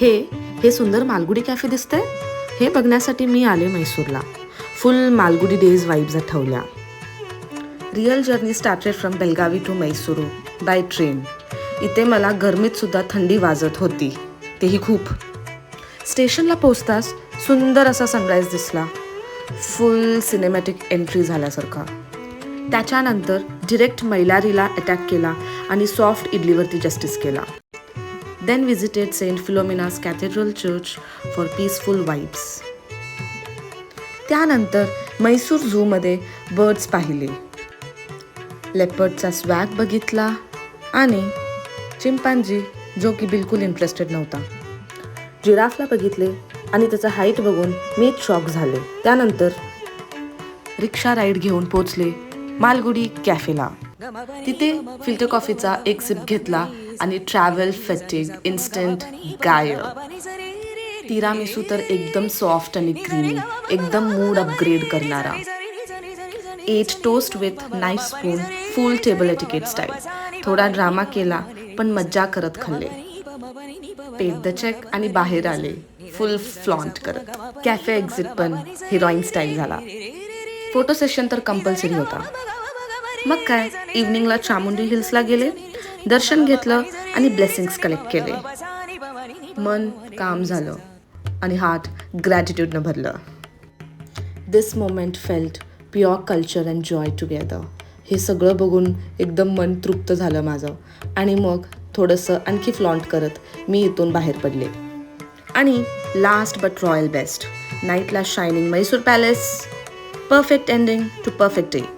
हे सुंदर मालगुडी कॅफे दिसतंय. हे बघण्यासाठी मी आले मैसूरला. फुल मालगुडी डेज वाईब्स आठवल्या. Real journey started from Belagavi to Mysuru by train. इथे मला गरमीत सुद्धा थंडी वाजत होती, तेही खूप. स्टेशनला पोहोचताच सुंदर असा सनराईज दिसला. फुल सिनेमॅटिक एंट्री झाल्यासारखा. त्याच्यानंतर डिरेक्ट मैलारीला अटॅक केला आणि सॉफ्ट इडलीवरती जस्टिस केला. Then visited Saint Philomena's cathedral church for peaceful vibes. त्यानंतर मैसूर झूमध्ये बर्ड्स पाहिले. लेपर्डचा स्वॅग बघितला आणि चिंपांजी जो की बिलकुल इंटरेस्टेड नव्हता. जिराफला बघितले आणि त्याचा हाईट बघून मी शॉक झाले. त्यानंतर रिक्षा राईड घेऊन पोचले मालगुडी कॅफेला. तिथे फिल्टर कॉफीचा एक सिप घेतला आणि ट्रॅव्हल फॅटिग इन्स्टंट गायब. तिरामिसू तर एकदम सॉफ्ट आणि क्रीमी, एकदम मूड अपग्रेड करणारा. Ate toast with knife spoon, full table etiquette style. थोडा ड्रामा केला पण मज्जा करत खाल्ले. पेड द चेक आणि बाहेर आले फुल फ्लॉन्ट करत. कॅफे एक्झिट पण हिरोईन स्टाईल झाला. फोटो सेशन तर कंपल्सरी होता. मग काय, इव्हनिंगला चामुंडी हिल्सला गेले, दर्शन घेतलं आणि ब्लेसिंग्स कलेक्ट केले. मन काम झालं आणि हार्ट ग्रॅटिट्यूडनं भरलं. This moment felt pure culture and joy together. हे सगळं बघून एकदम मन तृप्त झालं माझं. आणि मग थोडंसं आणखी फ्लॉन्ट करत मी इथून बाहेर पडले. आणि लास्ट बट रॉयल बेस्ट, नाईटला shining Mysore palace. Perfect ending to perfect day.